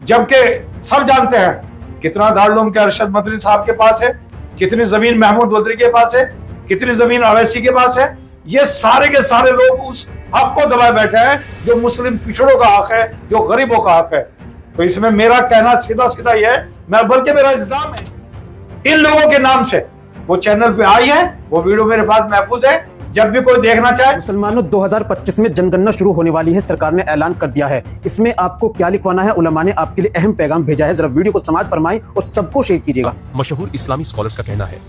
जबकि सब जानते हैं कितना दारुल के अरशद मदनी साहब के पास है, कितनी जमीन महमूद बदरी के पास है, कितनी जमीन अवैसी के पास है। ये सारे के सारे लोग उस हक को दबाए बैठे हैं जो मुस्लिम पिछड़ों का हक है, जो गरीबों का हक है। तो इसमें मेरा कहना सीधा सीधा यह है, मैं बल्कि मेरा इल्जाम है इन लोगों के नाम से वो चैनल पे आई है, वो वीडियो मेरे पास महफूज है, जब भी कोई देखना चाहे। मुसलमानों 2025 में जनगणना शुरू होने वाली है, सरकार ने ऐलान कर दिया है। इसमें आपको क्या लिखवाना है? उलमा ने आपके लिए अहम पैगाम भेजा है, जरा वीडियो को समाज फरमाएं और सबको शेयर कीजिएगा। मशहूर इस्लामी स्कॉलर्स का कहना है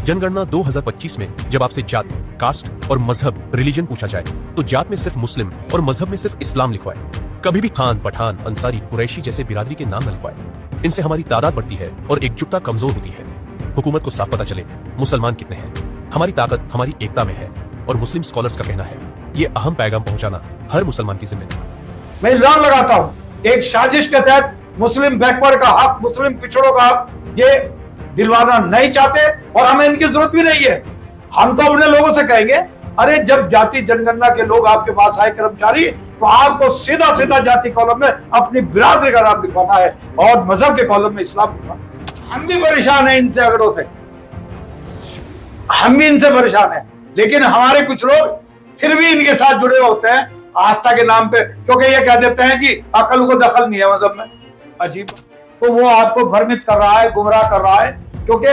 जनगणना 2025 में जब आपसे जात, कास्ट और मजहब, रिलीजन पूछा जाए तो जात में सिर्फ मुस्लिम और मजहब में सिर्फ इस्लाम लिखवाए। कभी भी खान, पठान, अंसारी, कुरैशी जैसे बिरादरी के नाम न लिखवाए। इनसे हमारी तादाद बढ़ती है और एकजुटता कमजोर होती है। हुकूमत को साफ पता चले मुसलमान कितने हैं। हमारी ताकत हमारी एकता में है और मुस्लिम स्कॉलर्स का कहना है ये अहम पैगाम पहुंचाना हर मुसलमान की जिम्मेदारी। मैं इल्जाम लगाता हूँ एक साजिश के तहत मुस्लिम बैकवर्ड का हक, मुस्लिम पिछड़ों का हक ये दिलवाना नहीं चाहते और हमें इनकी जरूरत भी नहीं है। हम तो अपने लोगों से कहेंगे, अरे जब जाति जनगणना के लोग आपके पास आए कर्मचारी, तो आपको सीधा सीधा जाति कॉलम में अपनी बिरादरी का नाम लिखवाना है और मजहब के कॉलम में इस्लाम लिखवाना है। हम भी परेशान हैं इनसे, अगड़ों से हम भी इनसे परेशान हैं, लेकिन हमारे कुछ लोग फिर भी इनके साथ जुड़े होते हैं आस्था के नाम पे, क्योंकि ये कह देते हैं कि अकल को दखल नहीं है मजहब में। अजीब, तो वो आपको भ्रमित कर रहा है, गुमराह कर रहा है, क्योंकि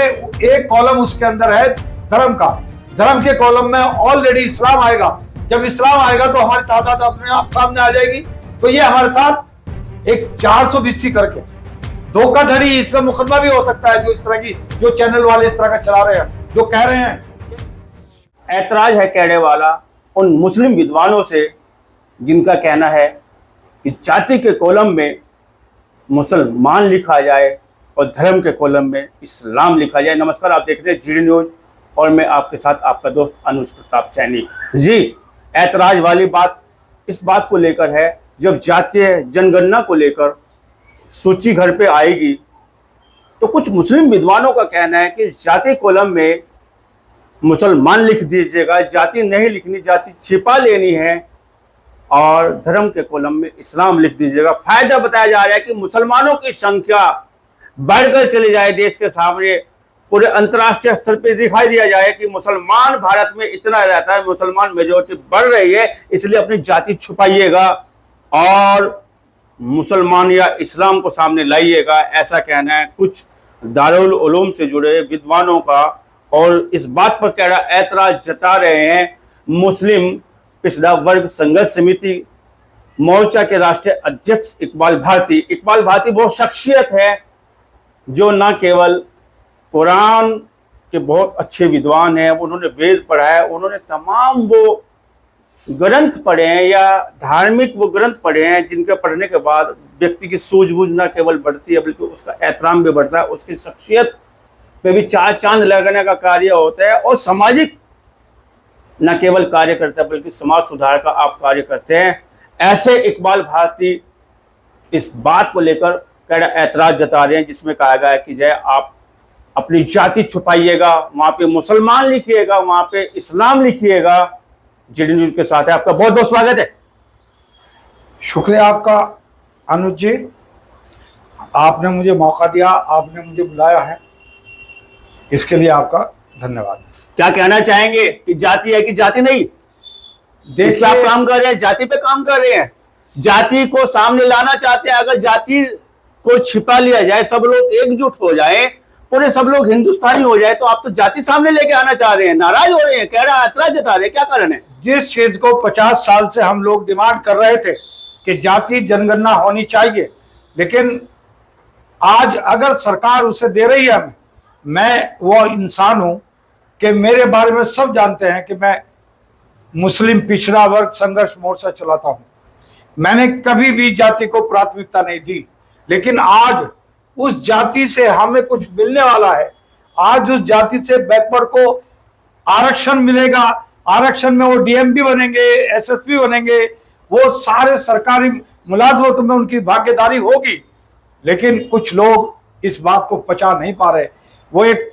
एक कॉलम उसके अंदर है धर्म का। धर्म के कॉलम में ऑलरेडी इस्लाम आएगा। जब इस्लाम आएगा तो हमारी तादाद अपने आप सामने आ जाएगी। तो ये हमारे साथ एक 420 करके धोखाधड़ी, इसमें मुकदमा भी हो सकता है, जो इस तरह की जो चैनल वाले इस तरह का चला रहे हैं, जो कह रहे हैं। ऐतराज है कहने वाला उन मुस्लिम विद्वानों से जिनका कहना है कि जाति के कॉलम में मुसलमान लिखा जाए और धर्म के कॉलम में इस्लाम लिखा जाए। नमस्कार, आप देख रहे हैं जीडी न्यूज और मैं आपके साथ आपका दोस्त अनुज प्रताप सैनी। जी, ऐतराज वाली बात इस बात को लेकर है, जब जातीय जनगणना को लेकर सूची घर पे आएगी तो कुछ मुस्लिम विद्वानों का कहना है कि जाति कॉलम में मुसलमान लिख दीजिएगा, जाति नहीं लिखनी, जाति छिपा लेनी है, और धर्म के कॉलम में इस्लाम लिख दीजिएगा। फायदा बताया जा रहा है कि मुसलमानों की संख्या बढ़कर चली जाए, देश के सामने पूरे अंतर्राष्ट्रीय स्तर पर दिखाई दिया जाए कि मुसलमान भारत में इतना रहता है, मुसलमान मेजोरिटी बढ़ रही है, इसलिए अपनी जाति छुपाइएगा और मुसलमान या इस्लाम को सामने लाइएगा। ऐसा कहना है कुछ दारुल उलूम से जुड़े विद्वानों का, और इस बात पर कह रहा ऐतराज जता रहे हैं मुस्लिम पिछड़ा वर्ग संघर्ष समिति मोर्चा के राष्ट्रीय अध्यक्ष इकबाल भारती। इकबाल भारती वो शख्सियत है जो न केवल कुरान के बहुत अच्छे विद्वान हैं, उन्होंने वेद पढ़ा है, उन्होंने तमाम वो ग्रंथ पढ़े हैं या धार्मिक वो ग्रंथ पढ़े हैं जिनके पढ़ने के बाद व्यक्ति की सूझबूझ न केवल बढ़ती है बल्कि उसका एहतराम भी बढ़ता है, उसकी शख्सियत पे भी चार चांद लगाने का कार्य होता है, और सामाजिक न केवल कार्य करता है बल्कि समाज सुधार का आप कार्य करते हैं। ऐसे इकबाल भारती इस बात को लेकर कड़ा ऐतराज जता रहे हैं, जिसमें कहा गया है कि जय आप अपनी जाति छुपाइएगा, वहां पे मुसलमान लिखिएगा, वहां पे इस्लाम लिखिएगा। जीडी न्यूज के साथ है, आपका बहुत बहुत स्वागत है। शुक्रिया आपका अनुज जी, आपने मुझे मौका दिया, आपने मुझे बुलाया है, इसके लिए आपका धन्यवाद। क्या कहना चाहेंगे कि जाति है कि जाति नहीं? देश पे आप काम कर रहे हैं, जाति पे काम कर रहे हैं, जाति को सामने लाना चाहते हैं। अगर जाति को छिपा लिया जाए, सब लोग एकजुट हो जाए, पूरे सब लोग हिंदुस्तानी हो जाए, तो आप तो जाति सामने लेके आना चाह रहे हैं, नाराज हो रहे हैं, कह रहे हैं, ऐतराज जता रहे हैं, क्या कारण है? जिस चीज को 50 साल से हम लोग डिमांड कर रहे थे कि जाति जनगणना होनी चाहिए, लेकिन आज अगर सरकार उसे दे रही है हमें, मैं वो इंसान हूं कि मेरे बारे में सब जानते हैं कि मैं मुस्लिम पिछड़ा वर्ग संघर्ष मोर्चा चलाता हूं। मैंने कभी भी जाति को प्राथमिकता नहीं दी, लेकिन आज उस जाति से हमें कुछ मिलने वाला है। आज उस जाति से बैकवर्ड को आरक्षण मिलेगा, आरक्षण में वो डीएम भी बनेंगे, एसएसपी बनेंगे, वो सारे सरकारी मुलाजमतों में उनकी भागीदारी होगी। लेकिन कुछ लोग इस बात को पचा नहीं पा रहे, वो एक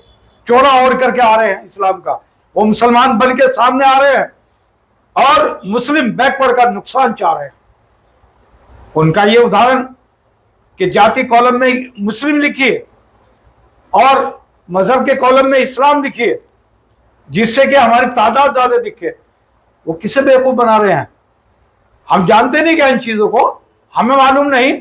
चोरा ओढ़ करके आ रहे हैं इस्लाम का, वो मुसलमान बन के सामने आ रहे हैं और मुस्लिम बैकवर्ड का नुकसान चाह रहे हैं। उनका ये उदाहरण कि जाति कॉलम में मुस्लिम लिखिए और मजहब के कॉलम में इस्लाम लिखिए, जिससे कि हमारी तादाद ज्यादा दिखे। वो किसे बेवकूफ बना रहे हैं? हम जानते नहीं क्या इन चीजों को? हमें मालूम नहीं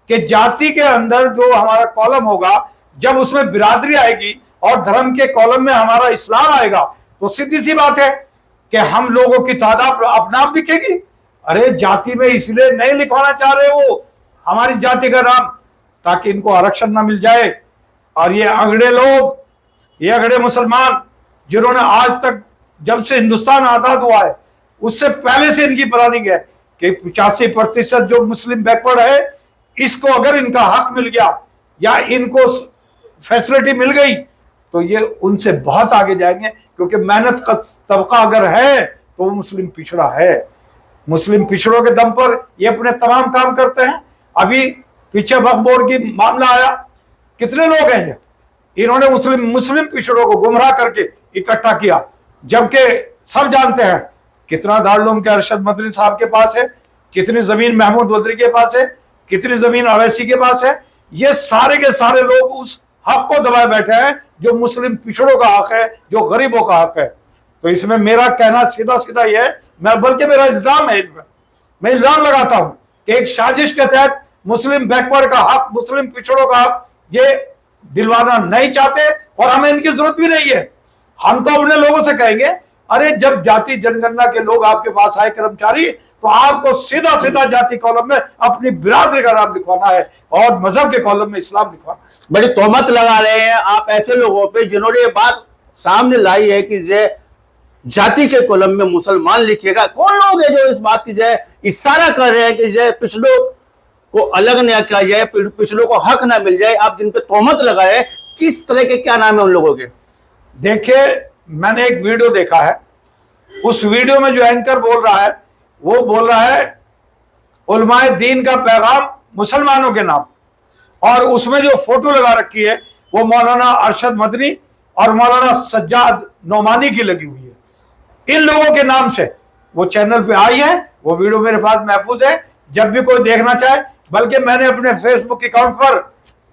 कि जाति के अंदर जो हमारा कॉलम होगा, जब उसमें बिरादरी आएगी और धर्म के कॉलम में हमारा इस्लाम आएगा, तो सीधी सी बात है कि हम लोगों की तादाद अपने आप दिखेगी। अरे जाति में इसलिए नहीं लिखवाना चाह रहे वो हमारी जाति का नाम, ताकि इनको आरक्षण ना मिल जाए। और ये अगड़े लोग, ये अगड़े मुसलमान, जिन्होंने आज तक, जब से हिंदुस्तान आजाद हुआ है उससे पहले से इनकी प्लानिंग है कि 85% जो मुस्लिम बैकवर्ड है, इसको अगर इनका हक मिल गया या इनको फैसिलिटी मिल गई तो ये उनसे बहुत आगे जाएंगे। क्योंकि मेहनत का तबका अगर है तो वो मुस्लिम पिछड़ा है। मुस्लिम पिछड़ों के दम पर ये अपने तमाम काम करते हैं। अभी पीछे वक्फ बोर्ड की मामला आया, कितने लोग हैं ये, इन्होंने मुस्लिम पिछड़ों को गुमराह करके इकट्ठा किया, जबकि सब जानते हैं कितना दारुल के अरशद मदनी साहब के पास है, कितनी जमीन महमूद बदरी के पास है, कितनी जमीन अवैसी के पास है। ये सारे के सारे लोग उस हक को दबाए बैठे हैं जो मुस्लिम पिछड़ों का हक है, जो गरीबों का हक है। तो इसमें मेरा कहना सीधा सीधा यह है, बल्कि मेरा इल्जाम है, मैं इल्जाम लगाता हूं कि एक साजिश के तहत मुस्लिम बैकवर्ड का हक, मुस्लिम पिछड़ों का हक ये दिलवाना नहीं चाहते और हमें इनकी जरूरत भी नहीं है। हम तो अपने लोगों से कहेंगे, अरे जब जाति जनगणना के लोग आपके पास आए कर्मचारी, तो आपको सीधा सीधा जाति कॉलम में अपनी बिरादरी का नाम लिखवाना है और मजहब के कॉलम में इस्लाम लिखवाना है। बड़ी तोहमत लगा रहे हैं आप ऐसे लोगों पे जिन्होंने ये बात सामने लाई है कि जाति के कॉलम में मुसलमान लिखिएगा। कौन लोग हैं जो इस बात की इशारा कर रहे हैं कि पिछड़ों को अलग न किया जाए, पिछड़ों को हक ना मिल जाए? आप जिन पे तोहमत लगाए, किस तरह के, क्या नाम है उन लोगों के? देखिए, मैंने एक वीडियो देखा है, उस वीडियो में जो एंकर बोल रहा है वो बोल रहा है उलमाए दीन का पैगाम मुसलमानों के नाम, और उसमें जो फोटो लगा रखी है वो मौलाना अरशद मदनी और मौलाना सज्जाद नोमानी की लगी हुई है। इन लोगों के नाम से वो चैनल पे आई है, वो वीडियो मेरे पास महफूज है, जब भी कोई देखना चाहे। बल्कि मैंने अपने फेसबुक अकाउंट पर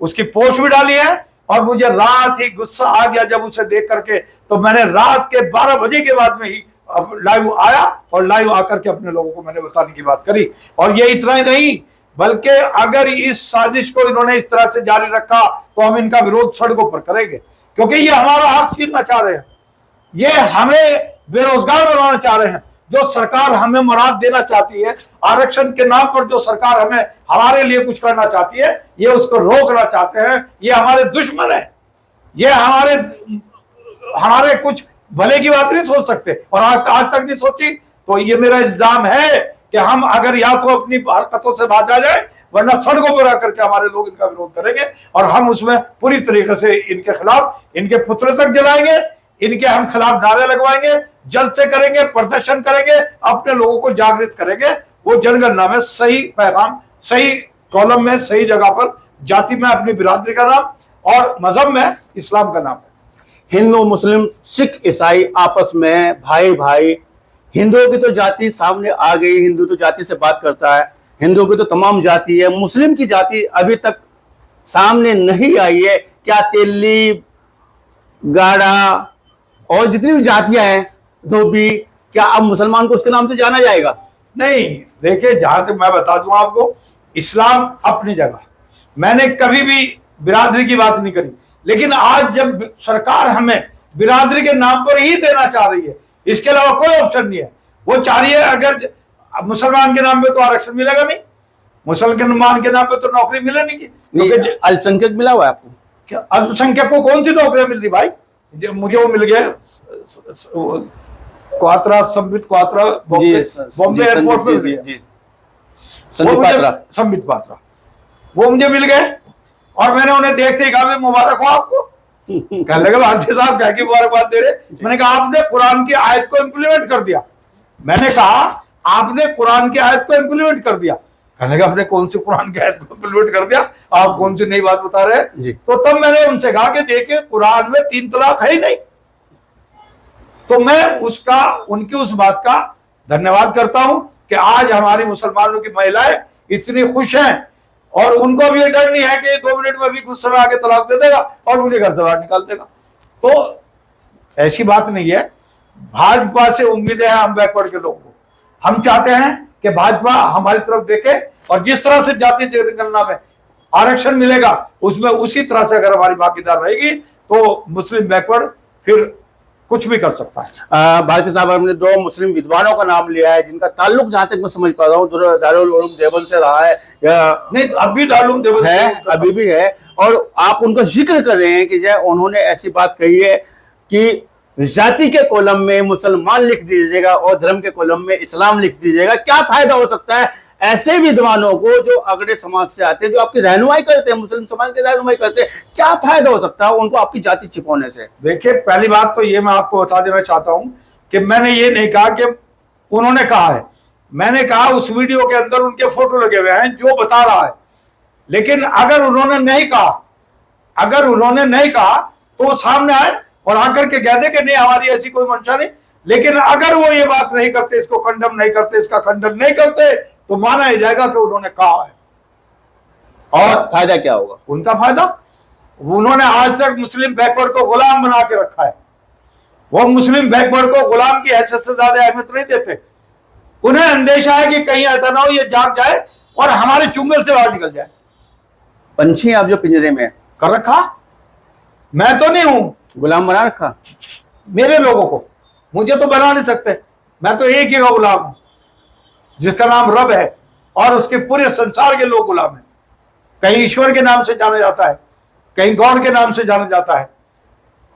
उसकी पोस्ट भी डाली है और मुझे रात ही गुस्सा आ गया जब उसे देख करके, तो मैंने रात के 12 बजे के बाद में ही लाइव आया और लाइव आकर के अपने लोगों को मैंने बताने की बात करी। और ये इतना ही नहीं, बल्कि अगर इस साजिश को इन्होंने इस तरह से जारी रखा तो हम इनका विरोध सड़कों पर करेंगे, क्योंकि ये हमारा हक छीनना चाह रहे हैं, ये हमें बेरोजगार बनाना चाह रहे हैं। जो सरकार हमें मुराद देना चाहती है, आरक्षण के नाम पर जो सरकार हमें हमारे लिए कुछ करना चाहती है, ये उसको रोकना चाहते हैं। ये हमारे दुश्मन है, ये हमारे कुछ भले की बात नहीं सोच सकते और आज तक नहीं सोची। तो ये मेरा इल्जाम है कि हम अगर या तो अपनी हरकतों से बाजा जाए, वरना सड़कों पर आकर के हमारे लोग इनका विरोध करेंगे और हम उसमें पूरी तरीके से इनके खिलाफ, इनके पुतले तक जलाएंगे, इनके हम खिलाफ नारे लगवाएंगे, जल्द से करेंगे, प्रदर्शन करेंगे, अपने लोगों को जागृत करेंगे। वो जनगणना में सही पैगाम, सही कॉलम में, सही जगह पर जाति में अपनी बिरादरी का नाम और मजहब में इस्लाम का नाम है। हिंदू, मुस्लिम, सिख, ईसाई आपस में भाई भाई। हिंदुओं की तो जाति सामने आ गई, हिंदू तो जाति से बात करता है, हिंदुओं की तो तमाम जाति है। मुस्लिम की जाति अभी तक सामने नहीं आई है। क्या तेली, गाड़ा और जितनी भी जातियां हैं, धोबी, क्या अब मुसलमान को उसके नाम से जाना जाएगा? नहीं, देखिए, जहां तक मैं बता दूं आपको, इस्लाम अपनी जगह, मैंने कभी भी बिरादरी की बात नहीं करी, लेकिन आज जब सरकार हमें बिरादरी के नाम पर ही देना चाह रही है, इसके अलावा कोई ऑप्शन नहीं है। वो चाह रही है अगर मुसलमान के नाम पे तो आरक्षण मिलेगा नहीं, मुसलमान के नाम पे तो नौकरी मिले नहीं। अल्पसंख्यक मिला हुआ है आपको? क्या अल्पसंख्यक को कौन सी नौकरियां मिल रही भाई? मुझे वो मिल गया क्वात्रा, संबित क्वात्रा, बॉम्बे एयरपोर्ट पे संबित पात्रा, वो मुझे मिल गए और मैंने उन्हें देखते ही कहा मुबारक हो आपको। कहने लगे भारतीय साहब क्या की मुबारकबाद दे रहे? मैंने कहा आपने कुरान की आयत को इम्प्लीमेंट कर दिया। मैंने कहा आपने कुरान की आयत को इम्प्लीमेंट कर दिया। कहने लगे आपने कौन सी कुरान की आयत को इम्प्लीमेंट कर दिया, आप कौन सी नई बात बता रहे हैं? तो तब मैंने उनसे कहा कि देखिए कुरान में 3 तलाक है ही नहीं। तो मैं उनकी उस बात का धन्यवाद करता हूं कि आज हमारी मुसलमानों की महिलाएं इतनी खुश हैं और उनको भी ये डर नहीं है कि 2 मिनट में भी कुछ समय आगे तलाक दे देगा और मुझे घर से बाहर निकाल देगा। तो ऐसी बात नहीं है। भाजपा से उम्मीदें हैं हम बैकवर्ड के लोगों को। हम चाहते हैं कि भाजपा हमारी तरफ देखे और जिस तरह से जातीय जनगणना में आरक्षण मिलेगा उसमें उसी तरह से अगर हमारी भागीदार रहेगी तो मुस्लिम बैकवर्ड फिर कुछ भी कर सकता है। भारती साहब, हमने 2 मुस्लिम विद्वानों का नाम लिया है जिनका ताल्लुक जहां तक मैं समझ पा रहा हूँ दारुल उलूम देवबंद से रहा है या नहीं, अभी दारुल उलूम देवबंद है, अभी भी है, और आप उनका जिक्र कर रहे हैं कि जो उन्होंने ऐसी बात कही है कि जाति के कॉलम में मुसलमान लिख दीजिएगा और धर्म के कॉलम में इस्लाम लिख दीजिएगा। क्या फायदा हो सकता है ऐसे विद्वानों को जो अगड़े समाज से आते हैं, जो आपकी रहनुमाई करते हैं, मुस्लिम समाज की रहनुमाई करते हैं? क्या फायदा हो सकता है उनको आपकी जाति छिपाने से? देखिए, पहली बात तो ये मैं आपको बता देना चाहता हूं कि मैंने ये नहीं कहा कि उन्होंने कहा है। मैंने कहा उस वीडियो के अंदर उनके फोटो लगे हुए हैं जो बता रहा है। लेकिन अगर उन्होंने नहीं कहा तो वो सामने आए और आकर के कह दे कि नहीं हमारी ऐसी कोई मंशा नहीं। लेकिन अगर वो ये बात नहीं करते, इसको खंडन नहीं करते, इसका खंडन नहीं करते, तो माना ही जाएगा कि उन्होंने कहा है। और फायदा क्या होगा उनका? फायदा, उन्होंने आज तक मुस्लिम बैकवर्ड को गुलाम बना के रखा है। वो मुस्लिम बैकवर्ड को गुलाम की हैसियत से ज्यादा अहमियत नहीं देते। उन्हें अंदेशा है कि कहीं ऐसा ना हो ये जाग जाए और हमारे चुंगल से बाहर निकल जाए। पंछी आप जो पिंजरे में कर रखा, मैं तो नहीं हूं, गुलाम बना रखा मेरे लोगों को। मुझे तो बना नहीं सकते, मैं तो एक ही का गुलाम हूं जिसका नाम रब है और उसके पूरे संसार के लोग गुलाम हैं। कहीं ईश्वर के नाम से जाना जाता है, कहीं गॉड के नाम से जाना जाता है,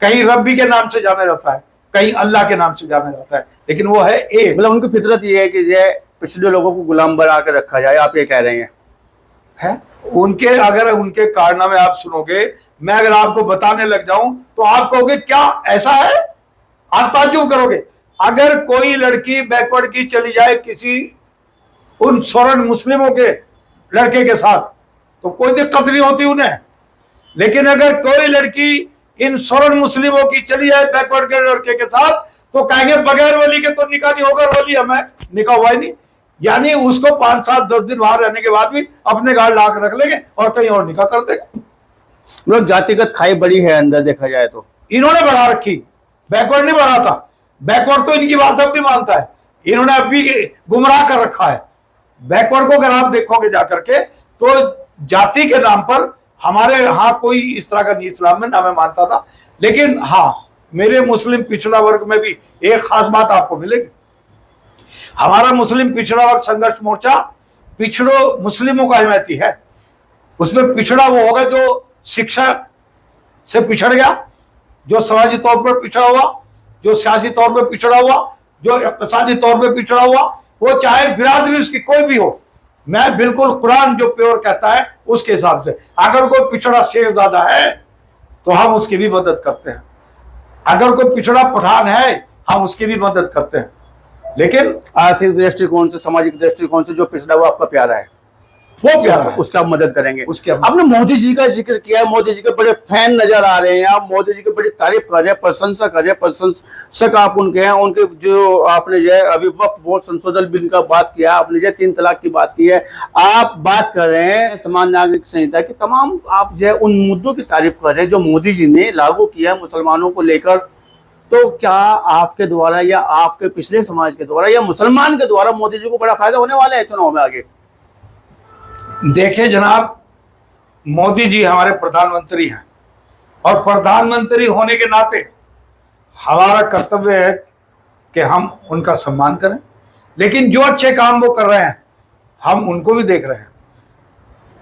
कहीं रब्बी के नाम से जाना जाता है, कहीं अल्लाह के नाम से जाना जाता है, लेकिन वो है एक। मतलब उनकी फितरत ये है कि ये पिछले लोगों को गुलाम बना के रखा जाए, आप ये कह रहे हैं? है उनके, अगर उनके कारनामे आप सुनोगे, मैं अगर आपको बताने लग जाऊं तो आप कहोगे क्या ऐसा है? आप ताज्जुब करोगे। अगर कोई लड़की बैकवर्ड की चली जाए किसी उन स्वर्ण मुस्लिमों के लड़के के साथ तो कोई दिक्कत नहीं होती उन्हें। लेकिन अगर कोई लड़की इन स्वर्ण मुस्लिमों की चली जाए बैकवर्ड के लड़के के साथ तो कहेंगे बगैर वली के तो निकाह नहीं होगा, वली हमें निकाह हुआ ही नहीं। यानी उसको 5, 7, 10 दिन बाहर रहने के बाद भी अपने गाड़ ला कर रख लेंगे और कहीं और निकाह कर देंगे। मतलब जातिगत खाई बड़ी है अंदर देखा जाए तो। इन्होंने बढ़ा रखी, बैकवर्ड नहीं बढ़ा था। बैकवर्ड तो इनकी बात अब भी मानता है, इन्होंने अभी गुमराह कर रखा है। बैकवर्ड को अगर आप देखोगे जाकर के तो जाति के नाम पर हमारे यहाँ कोई इस तरह का नहीं इस्लाम में ना मैं मानता था। लेकिन हाँ, मेरे मुस्लिम पिछड़ा वर्ग में भी एक खास बात आपको मिलेगी। हमारा मुस्लिम पिछड़ा वर्ग संघर्ष मोर्चा पिछड़ो मुस्लिमों का हिमायती है। उसमें पिछड़ा वो होगा जो शिक्षा से पिछड़ गया, जो समाजी तौर पर पिछड़ा हुआ, जो सियासी तौर पर पिछड़ा हुआ, जो इक़्तिसादी तौर पर पिछड़ा हुआ, वो चाहे बिरादरी उसकी कोई भी हो। मैं बिल्कुल कुरान जो प्योर कहता है उसके हिसाब से, अगर कोई पिछड़ा शेरज़ादा है तो हम उसकी भी मदद करते हैं। अगर कोई पिछड़ा पठान है हम उसकी भी मदद करते हैं। लेकिन आर्थिक दृष्टिकोण से, सामाजिक दृष्टिकोण से जो पिछड़ा वो आपका प्यारा है, वो प्यारा है, उसका आप मदद करेंगे। उसके हम- आपने मोदी जी का जिक्र किया, मोदी जी के बड़े फैन नजर आ रहे हैं, आप मोदी जी की बड़ी तारीफ कर रहे हैं, प्रशंसा कर रहे हैं, प्रशंसक आप उनके हैं। उनके जो आपने जो है अभी वक्फ बोर्ड संशोधन बिल का बात किया, आपने जो 3 तलाक की बात की है, आप बात कर रहे हैं समान नागरिक संहिता की, तमाम आप जो है उन मुद्दों की तारीफ कर रहे हैं जो मोदी जी ने लागू किया मुसलमानों को लेकर। तो क्या आपके द्वारा या आपके पिछले समाज के द्वारा या मुसलमान के द्वारा मोदी जी को बड़ा फायदा होने वाला है चुनाव में आगे? देखिए जनाब, मोदी जी हमारे प्रधानमंत्री हैं और प्रधानमंत्री होने के नाते हमारा कर्तव्य है कि हम उनका सम्मान करें। लेकिन जो अच्छे काम वो कर रहे हैं हम उनको भी देख रहे हैं।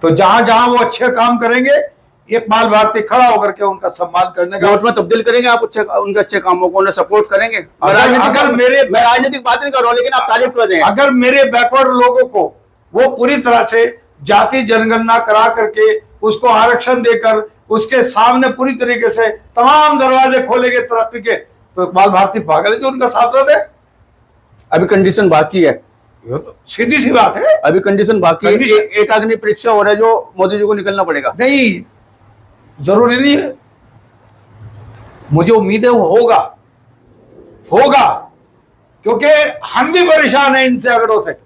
तो जहां जहां वो अच्छे काम करेंगे इकबाल भारती खड़ा होकर के उनका सम्मान करने का। वोट में तब्दील करेंगे आप उनके अच्छे कामों को, उन्हें सपोर्ट करेंगे? अगर मैं राजनीतिक बात नहीं कर रहा हूं, लेकिन आप तारीफ कर रहे हैं। अगर मेरे बैकवर्ड लोगों को वो पूरी तरह से जाति जनगणना करा करके उसको आरक्षण देकर उसके सामने पूरी तरीके से तमाम दरवाजे खोलेंगे तरक्की के, तो इकबाल भारती पागल है जो उनका साथ दे। अभी कंडीशन बाकी है, ये तो सीधी सी बात है। अभी कंडीशन बाकी है। एक अग्नि परीक्षा हो रहा है जो मोदी जी को निकलना पड़ेगा। नहीं, जरूरी नहीं है, मुझे उम्मीद है वो होगा क्योंकि हम भी परेशान हैं इनसे, अगड़ों से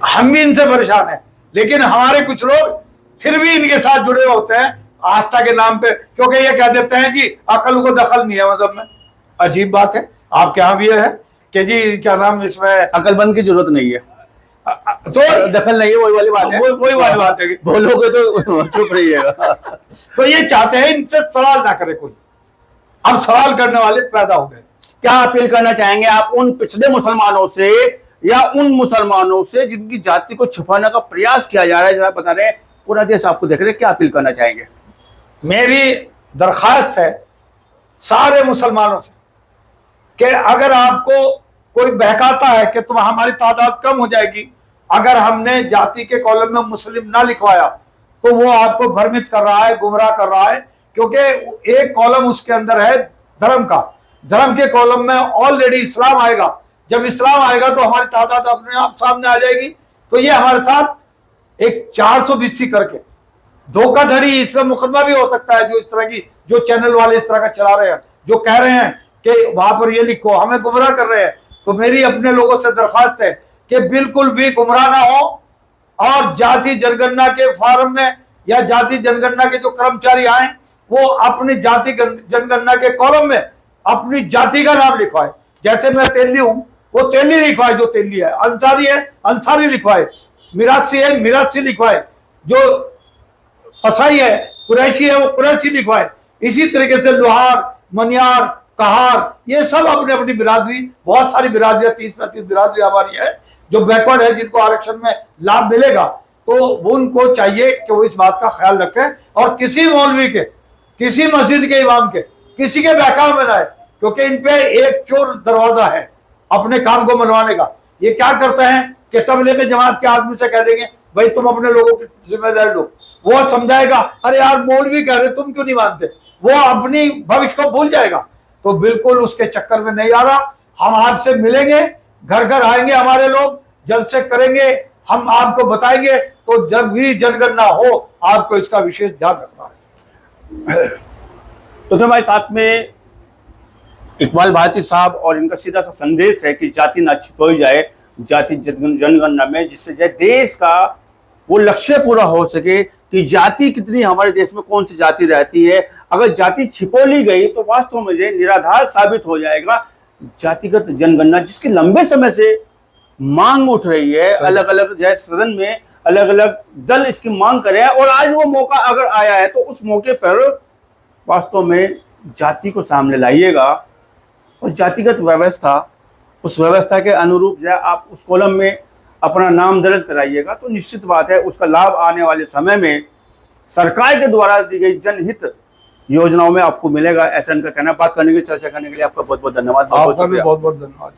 हम भी इनसे परेशान हैं। लेकिन हमारे कुछ लोग फिर भी इनके साथ जुड़े होते हैं आस्था के नाम पे, क्योंकि ये कह देते हैं कि अकल को दखल नहीं है मजहब में। अजीब बात है। आपके यहाँ भी ये है कि जी क्या नाम, इसमें अकलमंद की जरूरत नहीं है, तो दखल नहीं है, वही वाली बात है, वही वाली बात है कि बोलोगे तो चुप रहिएगा। तो ये चाहते हैं इनसे सवाल ना करे कोई, अब सवाल करने वाले पैदा हो गए। क्या अपील करना चाहेंगे आप उन पिछड़े मुसलमानों से या उन मुसलमानों से जिनकी जाति को छुपाने का प्रयास किया जा रहा है, जरा बता रहे हैं, पूरा देश आपको देख रहे हैं, क्या अपील करना चाहेंगे? मेरी दरखास्त है सारे मुसलमानों से कि अगर आपको कोई बहकाता है कि तुम हमारी तादाद कम हो जाएगी अगर हमने जाति के कॉलम में मुस्लिम ना लिखवाया, तो वो आपको भ्रमित कर रहा है, गुमराह कर रहा है। क्योंकि एक कॉलम उसके अंदर है धर्म का, धर्म के कॉलम में ऑलरेडी इस्लाम आएगा। जब इस्लाम आएगा तो हमारी तादाद अपने आप सामने आ जाएगी। तो ये हमारे साथ एक 420 करके धोखाधड़ी, इसमें मुकदमा भी हो सकता है। जो इस तरह की, जो चैनल वाले इस तरह का चला रहे हैं, जो कह रहे हैं कि वहां पर ये लिखो, हमें गुमराह कर रहे हैं। तो मेरी अपने लोगों से दरखास्त है कि बिल्कुल भी गुमराह ना हो और जाति जनगणना के फॉर्म में या जाति जनगणना के जो कर्मचारी आए वो अपनी जाति जनगणना के कॉलम में अपनी जाति का नाम लिखवाए। जैसे मैं तेली हूं, वो तेली लिखवाए जो तेली है, अंसारी है अंसारी लिखवाए, मिरासी है मिरासी लिखवाए, जो कसाई है कुरैशी है वो कुरैशी लिखवाए। इसी तरीके से लोहार, मनियार, कहार, ये सब अपनी अपनी बिरादरी, बहुत सारी बिरादरियां, 30-35 बिरादरी हमारी है जो बैकवर्ड है, जिनको आरक्षण में लाभ मिलेगा। तो वो उनको चाहिए कि वो इस बात का ख्याल रखें और किसी मौलवी के, किसी मस्जिद के इमाम के, किसी के बहकाव में ना आए, क्योंकि इन पे एक चोर दरवाजा है अपने काम को मनवाने का। ये क्या करते हैं कि तबलीग जमात के आदमी से कह देंगे भाई तुम अपने लोगों की जिम्मेदारी लो, वो समझाएगा अरे यार मौलवी कह रहे तुम क्यों नहीं मानते, वो अपनी भविष्य को भूल जाएगा। तो बिल्कुल उसके चक्कर में नहीं आ रहा। हम आपसे मिलेंगे, घर घर आएंगे, हमारे लोग जलसे करेंगे, हम आपको बताएंगे। तो जब भी जनगणना हो आपको इसका विशेष ध्यान रखना है। तो हमारे साथ में इकबाल भारती साहब, और इनका सीधा सा संदेश है कि जाति ना छिपाई जाए जाति जनगणना में, जिससे जो देश का वो लक्ष्य पूरा हो सके कि जाति कितनी हमारे देश में कौन सी जाति रहती है। अगर जाति छिपोली गई तो वास्तव में निराधार साबित हो जाएगा जातिगत जनगणना, जिसकी लंबे समय से मांग उठ रही है। अलग अलग जैसे सदन में अलग अलग दल इसकी मांग कर रहे हैं, और आज वो मौका अगर आया है तो उस मौके पर वास्तव में जाति को सामने लाइएगा और जातिगत व्यवस्था, उस व्यवस्था के अनुरूप जो आप उस कॉलम में अपना नाम दर्ज कराइएगा। तो निश्चित बात है उसका लाभ आने वाले समय में सरकार के द्वारा दी गई जनहित योजनाओं में आपको मिलेगा, ऐसा इनका कहना। बात करने के लिए, चर्चा करने के लिए आपका बहुत बहुत धन्यवाद। आपका भी बहुत बहुत धन्यवाद।